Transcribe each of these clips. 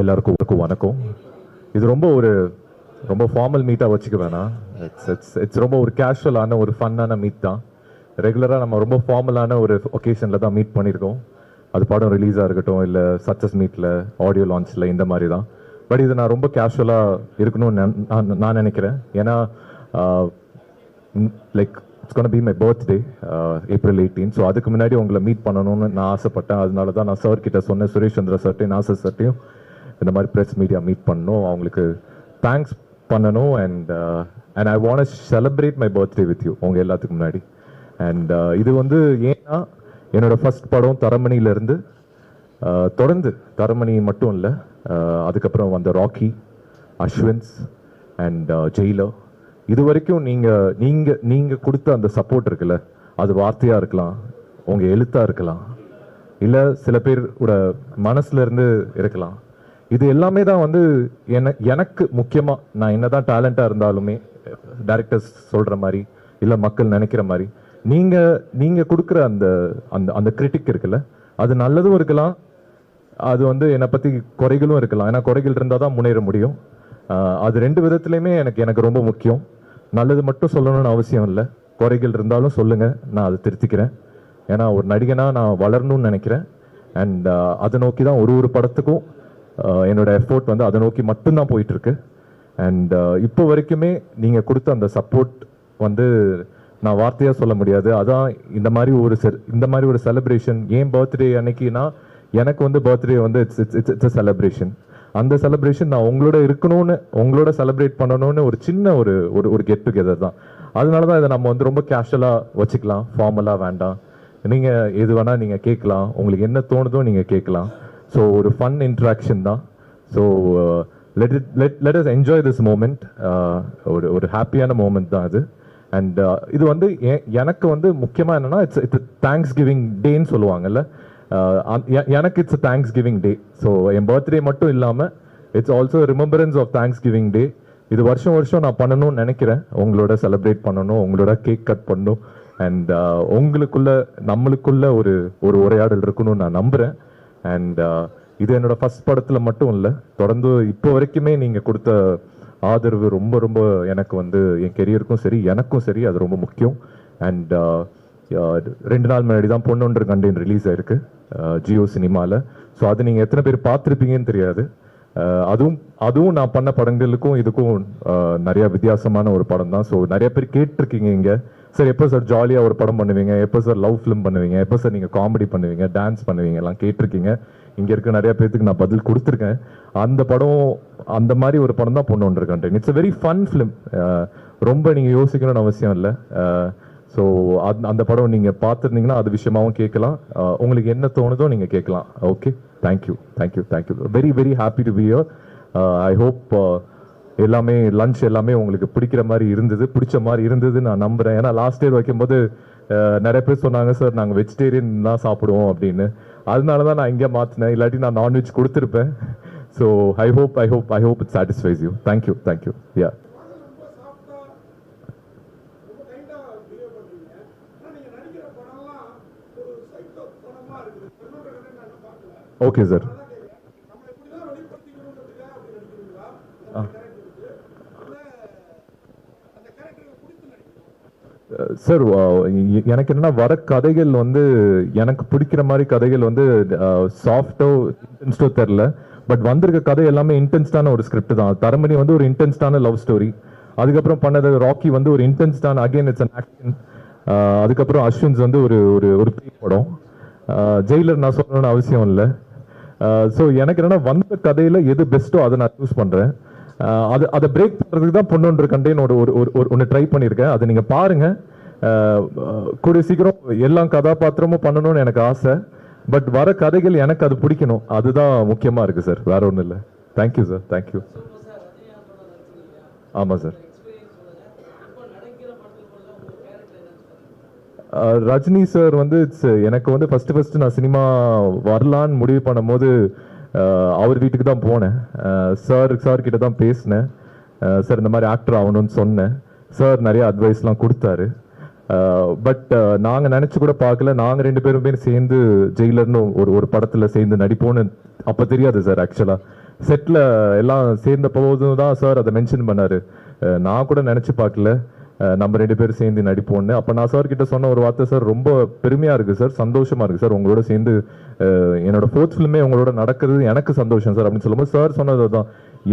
எல்லாருக்கும் வணக்கம். இது ரொம்ப ஃபார்மல் மீட்டாக வச்சுக்க வேணாம். இட்ஸ் ரொம்ப ஒரு கேஷுவலான ஒரு ஃபன்னான மீட் தான். ரெகுலராக நம்ம ரொம்ப ஃபார்மலான ஒரு ஒகேஷனில் தான் மீட் பண்ணியிருக்கோம். அது படம் ரிலீஸாக இருக்கட்டும், இல்லை சக்ஸஸ் மீட்டில், ஆடியோ லான்ச்சில், இந்த மாதிரி தான். பட் இது நான் ரொம்ப கேஷுவலாக இருக்கணும்னு நான் நினைக்கிறேன். ஏன்னா like it's gonna be my birthday April 18. So அதுக்கு முன்னாடி உங்களை மீட் பண்ணணும்னு நான் ஆசைப்பட்டேன். அதனால தான் நான் சார் கிட்ட சொன்னேன், சுரேஷ் சந்திரா சார்ட்டையும் நாசர் சார்ட்டையும் இந்த மாதிரி ப்ரெஸ் மீடியா மீட் பண்ணணும், அவங்களுக்கு தேங்க்ஸ் பண்ணணும். And I want to celebrate my birthday with you உங்கள் எல்லாத்துக்கு முன்னாடி. அண்ட் இது ஏன்னா என்னோட ஃபர்ஸ்ட் படம் தரமணியிலேருந்து தொடர்ந்து தரமணி மட்டும் இல்லை, அதுக்கப்புறம் வந்த ராக்கி, அஸ்வின்ஸ் அண்ட் ஜெயிலர், இது வரைக்கும் நீங்கள் கொடுத்த அந்த சப்போர்ட் இருக்குல்ல, அது வார்த்தையாக இருக்கலாம், உங்கள் எழுத்தாக இருக்கலாம், இல்லை சில பேரோட மனசுல இருந்து இருக்கலாம். இது எல்லாமே தான் எனக்கு முக்கியமாக, நான் என்னதான் டேலண்டாக இருந்தாலுமே, டைரக்டர்ஸ் சொல்கிற மாதிரி இல்லை மக்கள் நினைக்கிற மாதிரி, நீங்கள் கொடுக்குற அந்த அந்த அந்த கிரிட்டிக் இருக்குல்ல, அது நல்லதும் இருக்கலாம், அது என்னை பற்றி குறைகளும் இருக்கலாம். ஏன்னா குறைகள் இருந்தால் தான் முன்னேற முடியும். அது ரெண்டு விதத்துலையுமே எனக்கு ரொம்ப முக்கியம். நல்லது மட்டும் சொல்லணும்னு அவசியம் இல்லை, குறைகள் இருந்தாலும் சொல்லுங்கள், நான் அதை திருத்திக்கிறேன். ஏன்னா ஒரு நடிகனாக நான் வளரணும்னு நினைக்கிறேன். அண்ட் அதை நோக்கி தான் ஒரு படத்துக்கும் என்னோட எஃபோர்ட் அதை நோக்கி மட்டும்தான் போயிட்டுருக்கு. அண்ட் இப்போ வரைக்குமே நீங்கள் கொடுத்த அந்த சப்போர்ட் நான் வார்த்தையாக சொல்ல முடியாது. அதான் இந்த மாதிரி ஒரு செலிப்ரேஷன். ஏன் பர்த்டே அன்னைக்குன்னா, எனக்கு பர்த்டே இட்ஸ் அ செலிப்ரேஷன். அந்த செலிப்ரேஷன் நான் உங்களோட இருக்கணும்னு, உங்களோட செலிப்ரேட் பண்ணணும்னு ஒரு சின்ன ஒரு கெட் டுகெதர் தான். அதனால தான் இதை நம்ம ரொம்ப கேஷுவலாக வச்சுக்கலாம், ஃபார்மலாக வேண்டாம். நீங்கள் எது வேணால் நீங்கள் கேட்கலாம், உங்களுக்கு என்ன தோணுதோ நீங்கள் கேட்கலாம். ஸோ ஒரு ஃபன் இன்ட்ராக்ஷன் தான். So let us enjoy this moment. ஒரு ஹாப்பியான மூமெண்ட் தான் அது. அண்ட் இது எனக்கு முக்கியமாக என்னென்னா, இட்ஸ் தேங்க்ஸ் கிவிங் டேன்னு சொல்லுவாங்கல்ல, எனக்கு it's Thanksgiving day. So என் பர்த்டே மட்டும் இல்லாமல் it's also remembrance of Thanksgiving day. இது வருஷம் நான் பண்ணணும்னு நினைக்கிறேன். உங்களோட செலிப்ரேட் பண்ணணும், உங்களோட கேக் கட் பண்ணணும். அண்ட் நம்மளுக்குள்ள ஒரு உரையாடல் இருக்கணும்னு நான் நம்புகிறேன். அண்ட் இது என்னோட ஃபர்ஸ்ட் படத்தில் மட்டும் இல்லை, தொடர்ந்து இப்போ வரைக்குமே நீங்கள் கொடுத்த ஆதரவு ரொம்ப எனக்கு என் கெரியருக்கும் சரி, எனக்கும் சரி, அது ரொம்ப முக்கியம். அண்ட் 2 நாள் முன்னாடி தான் பொன்னொன்று கண்டேன் ரிலீஸ் ஆயிருக்கு ஜியோ சினிமாவில். ஸோ அது நீங்கள் எத்தனை பேர் பார்த்துருப்பீங்கன்னு தெரியாது. அதுவும் நான் பண்ண படங்களுக்கும் இதுக்கும் நிறைய வித்தியாசமான ஒரு படம் தான். ஸோ நிறைய பேர் கேட்டிருக்கீங்க இங்கே, சார் எப்போ சார் ஜாலியாக ஒரு படம் பண்ணுவீங்க, எப்போ சார் லவ் ஃபிலிம் பண்ணுவீங்க, எப்போ சார் நீங்கள் காமெடி பண்ணுவீங்க, டான்ஸ் பண்ணுவீங்க, எல்லாம் கேட்டிருக்கீங்க. இங்கே இருக்க நிறைய பேருக்கு நான் பதில் கொடுத்துருக்கேன். அந்த படம் அந்த மாதிரி ஒரு படம் தான் பொன்னொன்று கண்டேன். It's a very fun film. ரொம்ப நீங்கள் யோசிக்கணும்னு அவசியம் இல்லை. ஸோ அந்த படம் நீங்கள் பார்த்துருந்தீங்கன்னா அது விஷயமாகவும் கேட்கலாம், உங்களுக்கு என்ன தோணுதோ நீங்கள் கேட்கலாம். Okay, thank you. Very happy to be here. I hope எல்லாமே லஞ்ச் எல்லாமே உங்களுக்கு பிடிச்ச மாதிரி இருந்தது நான் நம்புகிறேன். ஏன்னா லாஸ்ட் இயர் வைக்கும்போது நிறைய பேர் சொன்னாங்க, சார் நாங்கள் வெஜிடேரியன் தான் சாப்பிடுவோம் அப்படின்னு. அதனால தான் நான் இங்கே மாற்றினேன், இல்லாட்டி நான் நான்வெஜ் கொடுத்துருப்பேன். So I hope it satisfies you. Thank you. Yeah, okay sir. Sir எனக்கு என்னன்னா, வர கதைகள் எனக்கு பிடிக்கிற மாதிரி கதைகள் சாஃப்டோ இன்டென்ஸ்டோ தெரில. பட் வந்திருக்க கதை எல்லாமே இன்டென்ஸ்டான ஒரு ஸ்கிரிப்ட் தான். தரமணி ஒரு இன்டென்ஸ்டான லவ் ஸ்டோரி. அதுக்கப்புறம் பண்ணது ராக்கி ஒரு இன்டென்ஸ்டான, அகைன் இட்ஸ் அன் ஆக்ஷன். அதுக்கப்புறம் அஸ்வின்ஸ் ஒரு பேய் படம். ஜெயிலர் நான் சொல்லணும்னு அவசியம் இல்லை. ஸோ எனக்கு என்னன்னா, வந்த கதையில எது பெஸ்ட்டோ அதை நான் சூஸ் பண்றேன். அதை பிரேக் பண்றதுக்கு தான் பொன்னொன்று கண்டேன் ஒன்று ட்ரை பண்ணியிருக்கேன். அதை நீங்க பாருங்க. கூடிய சீக்கிரம் எல்லா கதாபாத்திரமும் பண்ணணும்னு எனக்கு ஆசை. பட் வர கதைகள் எனக்கு அது பிடிக்கணும், அதுதான் முக்கியமா இருக்கு சார், வேற ஒன்றும் இல்லை. Thank you sir, thank you. ஆமாம் சார். ரஜினி சார் வந்து எனக்கு வந்து ஃபர்ஸ்ட் நான் சினிமா வரலான்னு முடிவு பண்ணும்போது அவர் வீட்டுக்கு தான் போனேன். சார் கிட்ட தான் பேசினேன். சார் இந்த மாதிரி ஆக்டர் ஆகணும்னு சொன்னேன். சார் நிறைய அட்வைஸ்லாம் கொடுத்தாரு. பட் நாங்கள் நினச்சி கூட பார்க்கல, நாங்கள் 2 பேருமே சேர்ந்து ஜெயிலர்னு ஒரு படத்தில் சேர்ந்து நடிப்போன்னு அப்போ தெரியாது சார். ஆக்சுவலாக செட்டில் எல்லாம் சேர்ந்த போதும் தான் சார் அதை மென்ஷன் பண்ணார். நான் கூட நினச்சி பார்க்கல நம்ம 2 பேரும் சேர்ந்து நடிப்போம்னு. அப்போ நான் சார் கிட்ட சொன்ன ஒரு வார்த்தை, சார் ரொம்ப பெருமையாக இருக்குது சார், சந்தோஷமாக இருக்குது சார், உங்களோட சேர்ந்து என்னோட 4th ஃபிலிமே உங்களோட நடக்கிறது எனக்கு சந்தோஷம் சார் அப்படின்னு சொல்லும்போது சார் சொன்னது தான்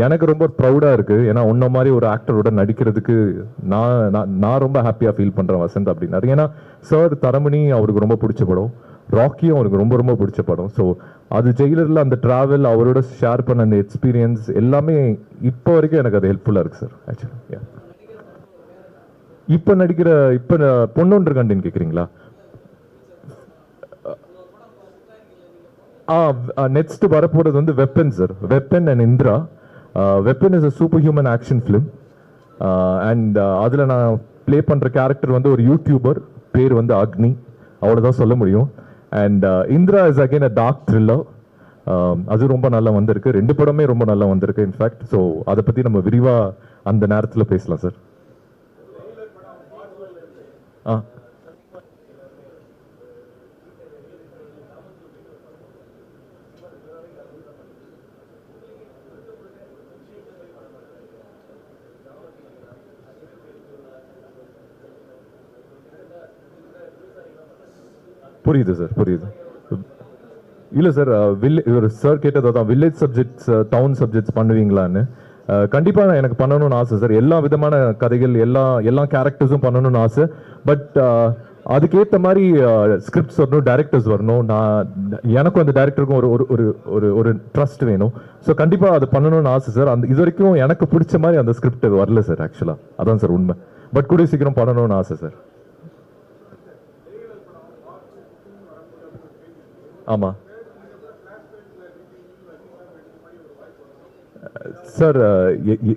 எனக்கு ரொம்ப ப்ரௌடாக இருக்குது. ஏன்னா உன்ன மாதிரி ஒரு ஆக்டரோட நடிக்கிறதுக்கு நான் ரொம்ப ஹாப்பியாக ஃபீல் பண்ணுறேன் வசந்த் அப்படின்னாரு. ஏன்னா சார் தரமணி அவருக்கு ரொம்ப பிடிச்ச படம், ராக்கியும் அவருக்கு ரொம்ப ரொம்ப பிடிச்ச படம். ஸோ அது ஜெயிலரில் அந்த ட்ராவல், அவரோட ஷேர் பண்ண அந்த எக்ஸ்பீரியன்ஸ் எல்லாமே இப்போ வரைக்கும் எனக்கு அது ஹெல்ப்ஃபுல்லாக இருக்குது சார். ஆக்சுவலி இப்போ நடிக்கிற பொன்னொன்று கண்டின்னு கேட்குறீங்களா? நெக்ஸ்ட் வரப்போறது வந்து weapon sir, weapon and Indira. Weapon is a super human action film and அதில் நான் ப்ளே பண்ணுற கேரக்டர் வந்து ஒரு யூடியூபர், பேர் வந்து அக்னி, அவ்வளோதான் சொல்ல முடியும். And Indra is again a dark thriller. அது ரொம்ப நல்லா வந்திருக்கு, 2 படமே ரொம்ப நல்லா வந்திருக்கு இன்ஃபேக்ட். ஸோ அதை பற்றி நம்ம விரிவாக அந்த நேரத்தில் பேசலாம் சார். புரியுது சார், புரியுது. இல்லை சார், சார் கேட்டது தான், வில்லேஜ் சப்ஜெக்ட்ஸ் டவுன் சப்ஜெக்ட்ஸ் பண்ணுவீங்களான்னு. கண்டிப்பாக எனக்கு பண்ணணும்னு ஆசை சார். எல்லா விதமான கதைகள், எல்லா கேரக்டர்ஸும் பண்ணணும்னு ஆசை. பட் அதுக்கேற்ற மாதிரி ஸ்கிரிப்ட்ஸ் வரணும், டைரக்டர்ஸ் வரணும். எனக்கும் அந்த டைரக்டருக்கும் ஒரு ட்ரஸ்ட் வேணும். ஸோ கண்டிப்பாக அது பண்ணணும்னு ஆசை சார். இது வரைக்கும் எனக்கு பிடிச்ச மாதிரி அந்த ஸ்கிரிப்ட் வரல சார். ஆக்சுவலாக அதான் சார் உண்மை. பட் கூடிய சீக்கிரம் பண்ணணும்னு ஆசை சார். ஆமாம் சார்,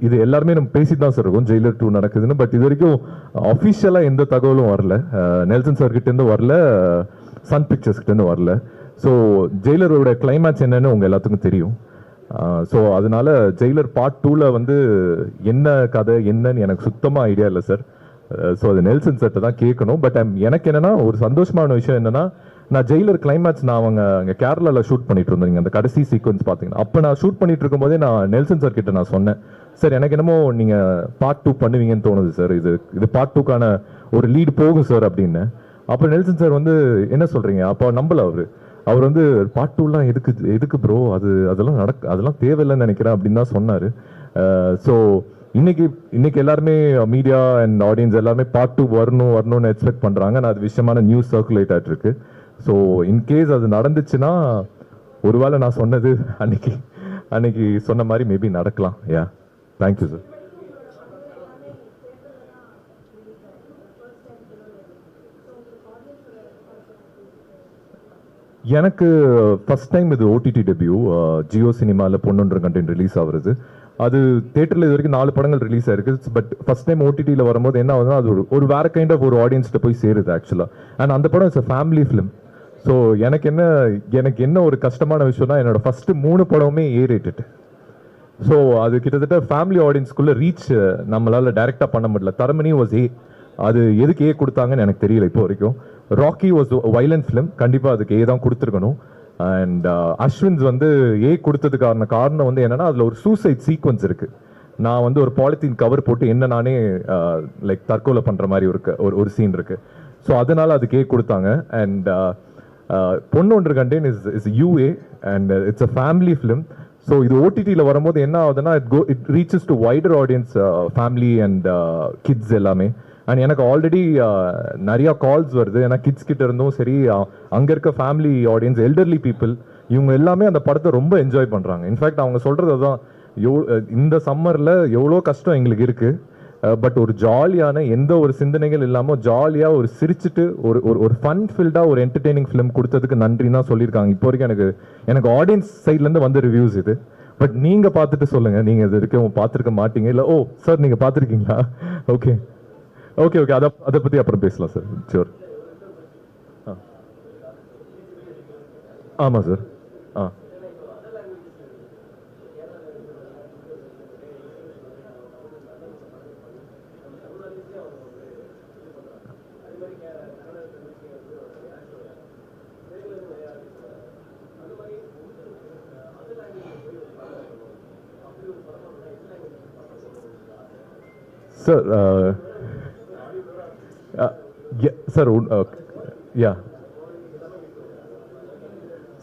இது எல்லாருமே நம்ம பேசிட்டு தான் சார் இருக்கோம் ஜெயிலர் 2 நடக்குதுன்னு. பட் இது வரைக்கும் அஃபிஷியலாக எந்த தகவலும் வரல. நெல்சன் சார் கிட்டேருந்து வரல, சன் பிக்சர்ஸ் கிட்டேருந்து வரல. ஸோ ஜெயிலரோட கிளைமேக்ஸ் என்னன்னு உங்கள் எல்லாத்துக்கும் தெரியும். ஸோ அதனால ஜெயிலர் பார்ட் 2ல் வந்து என்ன கதை என்னன்னு எனக்கு சுத்தமாக ஐடியா இல்லை சார். ஸோ அது நெல்சன் சார்ட்ட தான் கேட்கணும். பட் எனக்கு என்னன்னா ஒரு சந்தோஷமான விஷயம் என்னன்னா, நான் ஜெயிலர் கிளைமேக்ஸ் நான் அங்கே கேரளாவில் ஷூட் பண்ணிட்டு இருந்தேன். அந்த கடைசி சீக்வன்ஸ் பார்த்தீங்கன்னா, அப்போ நான் ஷூட் பண்ணிட்டு இருக்கும்போதே நான் நெல்சன் சார் கிட்ட நான் சொன்னேன், சார் எனக்கு என்னமோ நீங்கள் பார்ட் 2 பண்ணுவீங்கன்னு தோணுது சார், இது பார்ட் 2க்கான ஒரு லீடு போகும் சார் அப்படின்னு. அப்போ நெல்சன் சார் வந்து என்ன சொல்றீங்க, அப்போ நம்பல அவர் வந்து பார்ட் 2லாம் எதுக்கு ப்ரோ, அதெல்லாம் தேவையில்லைன்னு நினைக்கிறேன் அப்படின்னு தான் சொன்னார். ஸோ இன்னைக்கு எல்லாருமே மீடியா அண்ட் ஆடியன்ஸ் எல்லாமே பார்ட் 2 வரணும்னு எக்ஸ்பெக்ட் பண்றாங்க. நான் அது விஷயமான நியூஸ் சர்க்குலேட் ஆகிட்டு இருக்கு. ஸோ இன்கேஸ் அது நடந்துச்சுன்னா ஒருவேளை நான் சொன்னது அன்னைக்கு சொன்ன மாதிரி மேபி நடக்கலாம். யா, தேங்க்யூ சார். எனக்கு ஃபர்ஸ்ட் டைம் இது ஓடிடி டெபியூ. ஜியோ சினிமாவில் பொன்னொன்று கண்டென்ட் ரிலீஸ் ஆகுறது. அது தேட்டரில் இது வரைக்கும் 4 படங்கள் ரிலீஸ் ஆயிருக்கு. பட் ஃபர்ஸ்ட் டைம் ஓடிடியில் வரும்போது என்ன ஆகுதுன்னா, அது ஒரு வேற கைண்ட் ஆஃப் ஒரு ஆடியன்ஸ்கிட்ட போய் சேருது ஆக்சுவலாக. அண்ட் அந்த படம் it's a family film. So எனக்கு என்ன ஒரு கஷ்டமான விஷயம்னா, என்னோட ஃபர்ஸ்ட் 3 படமுமே A-rated. ஸோ அது கிட்டத்தட்ட ஃபேமிலி ஆடியன்ஸ்குள்ள ரீச் நம்மளால டைரக்டா பண்ண முடியல. Taramani was A. அது எதுக்கு A கொடுத்தாங்கன்னு எனக்கு தெரியல இப்போ வரைக்கும். ராக்கி வாஸ் வைலண்ட் ஃபிலிம், கண்டிப்பாக அதுக்கு A தான் கொடுத்துருக்கணும். அண்ட் அஸ்வின்ஸ் வந்து A கொடுத்ததுக்கான காரணம் வந்து என்னன்னா, அதில் ஒரு சூசைட் சீக்வன்ஸ் இருக்கு. நான் வந்து ஒரு பாலித்தீன் கவர் போட்டு என்ன நானே லைக் தற்கொலை பண்ற மாதிரி ஒரு சீன் இருக்கு. ஸோ அதனால அதுக்கு A கொடுத்தாங்க. அண்ட் பொன்னொன்று கண்டேன் is UA and it's a family film. So இது ஓடிடியில் வரும்போது என்ன ஆகுதுன்னா, it reaches to wider audience, family and kids எல்லாமே. அண்ட் எனக்கு ஆல்ரெடி நிறைய கால்ஸ் வருது. ஏன்னா கிட்ஸ் கிட்ட இருந்தும் சரி, அங்கே இருக்க ஃபேமிலி ஆடியன்ஸ், எல்டர்லி பீப்புள், இவங்க எல்லாமே அந்த படத்தை ரொம்ப என்ஜாய் பண்ணுறாங்க. இன்ஃபேக்ட் அவங்க சொல்கிறது தான், இந்த சம்மரில் எவ்வளோ கஷ்டம் எங்களுக்கு இருக்குது, பட் ஒரு ஜாலியான எந்த ஒரு சிந்தனைகள் இல்லாமல் ஜாலியாக ஒரு சிரிச்சுட்டு ஒரு ஃபன் ஃபில்டாக ஒரு என்டர்டெய்னிங் ஃபிலிம் கொடுத்ததுக்கு நன்றின்னு தான் சொல்லியிருக்காங்க. இப்போ வரைக்கும் எனக்கு ஆடியன்ஸ் சைட்லேருந்து வந்த ரிவ்யூஸ் இது. பட் நீங்கள் பார்த்துட்டு சொல்லுங்கள், நீங்கள் இது வரைக்கும் பார்த்துருக்க மாட்டீங்க. இல்லை ஓ சார் நீங்கள் பார்த்துருக்கீங்களா? ஓகே ஓகே ஓகே, அதை பற்றி அப்புறம் பேசலாம் சார். ஷூர். ஆமாம் சார். ஆ சார் சார் யா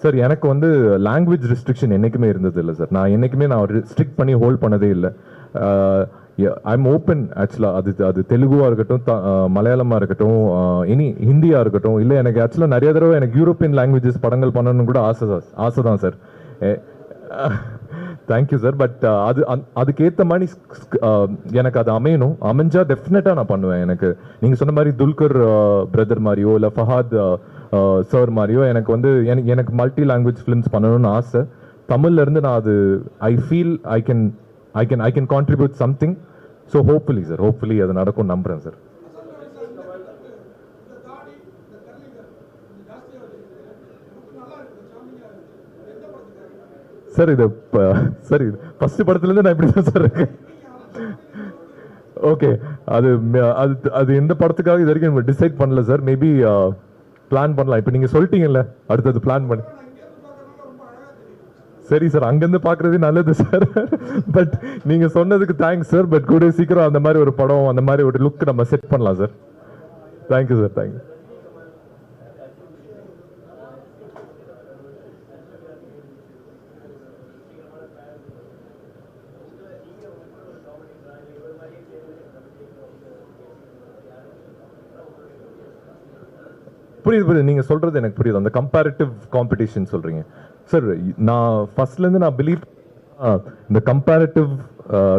சார், எனக்கு வந்து லாங்குவேஜ் ரெஸ்ட்ரிக்ஷன் என்றைக்குமே இருந்தது இல்லை சார். நான் என்றைக்குமே ஸ்ட்ரிக்ட் பண்ணி ஹோல்ட் பண்ணதே இல்லை. ஐ எம் ஓப்பன் ஆக்சுவலாக. அது தெலுங்குவாக இருக்கட்டும், மலையாளமாக இருக்கட்டும், ஹிந்தியாக இருக்கட்டும். இல்லை எனக்கு ஆக்சுவலாக நிறைய தடவை எனக்கு யூரோப்பியன் லாங்குவேஜஸ் படங்கள் பண்ணணும்னு கூட ஆசை தான் சார். Thank you sir. பட் அதுக்கேற்ற மாதிரி எனக்கு அது அமைஞ்சா டெஃபினட்டாக நான் பண்ணுவேன். எனக்கு நீங்கள் சொன்ன மாதிரி துல்கர் பிரதர் மாதிரியோ இல்லை ஃபஹாத் சார் மாதிரியோ எனக்கு வந்து எனக்கு மல்டி லாங்குவேஜ் ஃபிலிம்ஸ் பண்ணணும்னு ஆசை. தமிழ்ல இருந்து நான் அது I feel I can contribute something. So hopefully sir, hopefully அது நடக்கும் நம்புறேன் சார். சார் இது சார் இது ஃபர்ஸ்ட் படத்துலேருந்து நான் இப்படி தான் சார் இருக்கேன். ஓகே, அது எந்த படத்துக்காக இது வரைக்கும் டிசைட் பண்ணல சார். மேபி பிளான் பண்ணலாம். இப்போ நீங்கள் சொல்லிட்டீங்கல்ல, அடுத்தது பிளான் பண்ணி. சரி சார், அங்கேருந்து பார்க்குறதே நல்லது சார். பட் நீங்கள் சொன்னதுக்கு தேங்க்ஸ் சார். பட் கூட சீக்கிரம் அந்த மாதிரி ஒரு படம், அந்த மாதிரி ஒரு லுக் நம்ம செட் பண்ணலாம் சார். Thank you sir, thank you. புரியுது. நீங்க சொல்றது எனக்கு புரியுது. அந்த கம்பேரிட்டிவ் காம்படிஷன் சொல்றீங்க சார். நான் ஃபர்ஸ்ட்லேருந்து நான் பிலீவ் இந்த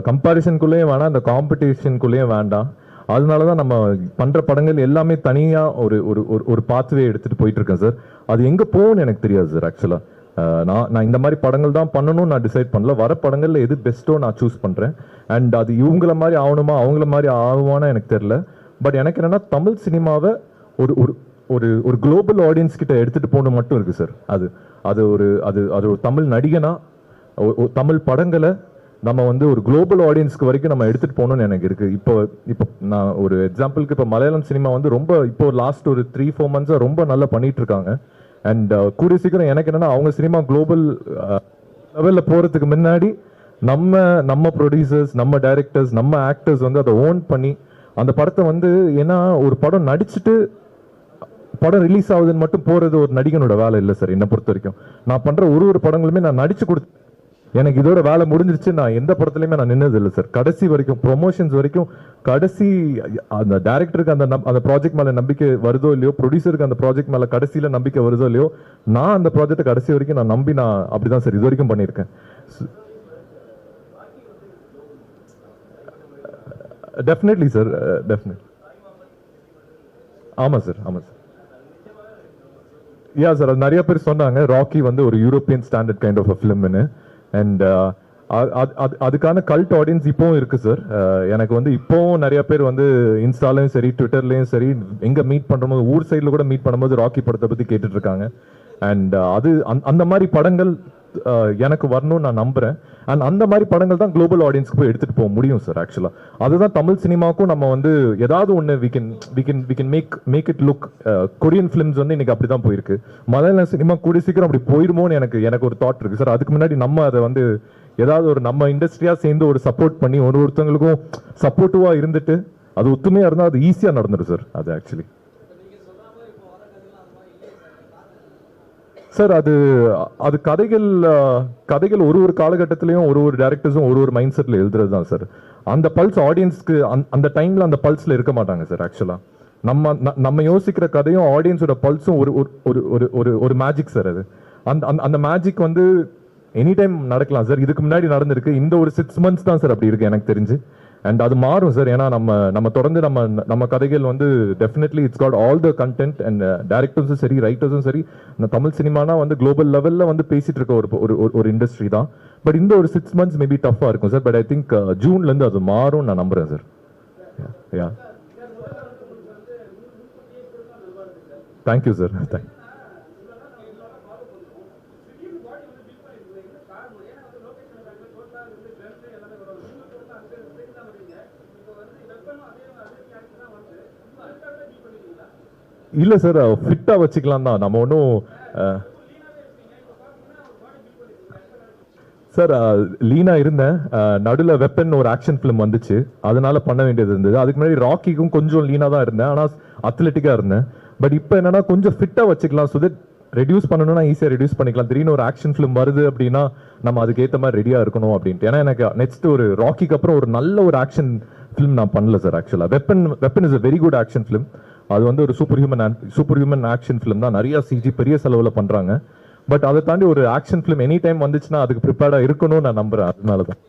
கம்பேரிஷனுக்குள்ளேயும் வேணாம், இந்த காம்படிஷனுக்குள்ளேயும் வேண்டாம். அதனால தான் நம்ம பண்ற படங்கள் எல்லாமே தனியா ஒரு பாத்வே எடுத்துட்டு போயிட்டு இருக்கேன் சார். அது எங்க போகும்னு எனக்கு தெரியாது சார். ஆக்சுவலா நான் இந்த மாதிரி படங்கள் தான் பண்ணணும்னு நான் டிசைட் பண்ணல. வர படங்கள்ல எது பெஸ்ட்டோ நான் சூஸ் பண்றேன். அண்ட் அது இவங்கள மாதிரி ஆகணுமா அவங்கள மாதிரி ஆகுமான்னு எனக்கு தெரியல. பட் எனக்கு என்னன்னா தமிழ் சினிமாவை ஒரு குளோபல் ஆடியன்ஸ் கிட்ட எடுத்துட்டு போகணும் மட்டும் இருக்கு சார். அது ஒரு தமிழ் நடிகனா தமிழ் படங்களை நம்ம வந்து ஒரு குளோபல் ஆடியன்ஸ்க்கு வரைக்கும் நம்ம எடுத்துட்டு போகணும்னு எனக்கு இருக்கு. இப்போ நான் ஒரு எக்ஸாம்பிளுக்கு இப்போ மலையாளம் சினிமா வந்து ரொம்ப இப்போ லாஸ்ட் ஒரு 3-4 months ரொம்ப நல்லா பண்ணிட்டு இருக்காங்க. அண்ட் கூடிய சீக்கிரம் எனக்கு என்னன்னா அவங்க சினிமா குளோபல் லெவல்ல போறதுக்கு முன்னாடி நம்ம ப்ரொடியூசர்ஸ், நம்ம டைரக்டர்ஸ், நம்ம ஆக்டர்ஸ் வந்து அதை ஓன் பண்ணி அந்த படத்தை வந்து, ஏன்னா ஒரு படம் நடிச்சுட்டு படம் ரிலீஸ் ஆகுதுன்னு மட்டும் போறது ஒரு நடிகனோட வேலை இல்லை சார். என்னை பொறுத்த வரைக்கும் நான் பண்ற ஒரு படங்களுமே நான் நடிச்சு கொடுத்து எனக்கு இதோட வேலை முடிஞ்சிருச்சு. நான் எந்த படத்துலையுமே நான் நின்னது இல்லை சார். கடைசி வரைக்கும் ப்ரொமோஷன்ஸ் வரைக்கும் கடைசி அந்த டைரக்டருக்கு அந்த ப்ராஜெக்ட் மேல நம்பிக்கை வருதோ இல்லையோ, ப்ரொடியூசருக்கு அந்த ப்ராஜெக்ட் மேல கடைசியில நம்பிக்கை வருதோ இல்லையோ, நான் அந்த ப்ராஜெக்டை கடைசி வரைக்கும் நான் நம்பி நான் அப்படிதான் சார் இது வரைக்கும் பண்ணியிருக்கேன். Definitely sir, definitely. ஆமா சார், ஆமா சார். யா சார், அது நிறைய பேர் சொன்னாங்க ராக்கி வந்து ஒரு European standard kind of a ஃபிலிம்னு. அண்ட் அதுக்கான கல்ட் ஆடியன்ஸ் இப்போவும் இருக்கு சார். எனக்கு வந்து இப்போவும் நிறைய பேர் வந்து இன்ஸ்டாலையும் சரி ட்விட்டர்லையும் சரி எங்க மீட் பண்ணும்போது ஊர் சைடில் கூட மீட் பண்ணும்போது ராக்கி படத்தை பத்தி கேட்டுட்டு இருக்காங்க. அண்ட் அந்த மாதிரி படங்கள் எனக்கு வரணும்னு நான் நம்புறேன். அண்ட் அந்த மாதிரி படங்கள் தான் குளோபல் ஆடியன்ஸ்க்கு போய் எடுத்துட்டு போக முடியும் சார். ஆக்சுவலா அதுதான் தமிழ் சினிமாவுக்கும் நம்ம வந்து ஏதாவது ஒன்று we can make it look. Korean films வந்து இன்னைக்கு அப்படிதான் போயிருக்கு. மலையாள சினிமா கூடிய சீக்கிரம் அப்படி போயிருமோன்னு எனக்கு ஒரு தாட் இருக்கு சார். அதுக்கு முன்னாடி நம்ம அதை வந்து ஏதாவது நம்ம இண்டஸ்ட்ரியா சேர்ந்து ஒரு சப்போர்ட் பண்ணி ஒருத்தவங்களுக்கும் சப்போர்ட்டிவா இருந்துட்டு அது ஒத்துமையா இருந்தால் அது ஈஸியா நடந்துடும் சார். அது ஆக்சுவலி சார் அது கதைகள் ஒரு காலகட்டத்திலையும் ஒரு டைரக்டர்ஸும் ஒரு மைண்ட் செட்ல எழுதுறது தான் சார். அந்த பல்ஸ் ஆடியன்ஸ்க்கு அந்த டைம்ல அந்த பல்ஸ்ல இருக்க மாட்டாங்க சார். ஆக்சுவலா நம்ம யோசிக்கிற கதையும் ஆடியன்ஸோட பல்ஸும் ஒரு மேஜிக் சார். அது அந்த மேஜிக் வந்து எனி டைம் நடக்கலாம் சார். இதுக்கு முன்னாடி நடந்திருக்கு. இந்த ஒரு 6 months தான் சார் அப்படி இருக்கு எனக்கு தெரிஞ்சு. அண்ட் அது மாறும் சார். ஏன்னா நம்ம தொடர்ந்து நம்ம கதைகள் வந்து definitely it's got all the content and டேரக்டர்ஸும் சரி ரைட்டர்ஸும் சரி. இந்த தமிழ் சினிமானா வந்து குளோபல் லெவல்ல வந்து பேசிட்டு இருக்க ஒரு இண்டஸ்ட்ரி தான். பட் இந்த ஒரு 6 months மேபி டஃபா இருக்கும் சார். பட் ஐ திங்க் ஜூன்ல இருந்து அது மாறும் நான் நம்புறேன் sir. Yeah thank you sir. Thank இல்ல சார், ஃபிட்டா வச்சுக்கலாம் தான். நம்ம ஒன்றும் சார் லீனா இருந்தேன். நடுவில் வெப்பன் ஒரு ஆக்ஷன் ஃபிலிம் வந்துச்சு, அதனால பண்ண வேண்டியது இருந்தது. அதுக்கு முன்னாடி ராக்கிக்கும் கொஞ்சம் லீனா தான் இருந்தேன், ஆனால் அத்லெட்டிக்காக இருந்தேன். பட் இப்போ என்னன்னா கொஞ்சம் ஃபிட்டாக வச்சுக்கலாம். ஸோ தட் ரெடியூஸ் பண்ணணும்னா ஈஸியாக ரெடியூஸ் பண்ணிக்கலாம். திடீர்னு ஒரு ஆக்ஷன் ஃபிலிம் வருது அப்படின்னா நம்ம அதுக்கேற்ற மாதிரி ரெடியாக இருக்கணும் அப்படின்ட்டு. ஏன்னா எனக்கு நெக்ஸ்ட் ஒரு ராக்கிக்கு அப்புறம் ஒரு நல்ல ஒரு ஆக்ஷன் ஃபிலிம் நான் பண்ணல சார். ஆக்சுவலாக weapon is a very good action film. அது வந்து ஒரு சூப்பர் ஹியூமன் ஆக்ஷன் ஃபிலிம் தான். நிறைய சிஜி பெரிய செலவில் பண்ணுறாங்க. பட் அதை தாண்டி ஒரு ஆக்ஷன் ஃபிலிம் எனி டைம் வந்துச்சுன்னா அதுக்கு ப்ரிப்பேர்டாக இருக்கணும்னு நான் நம்புறேன். அதனால தான்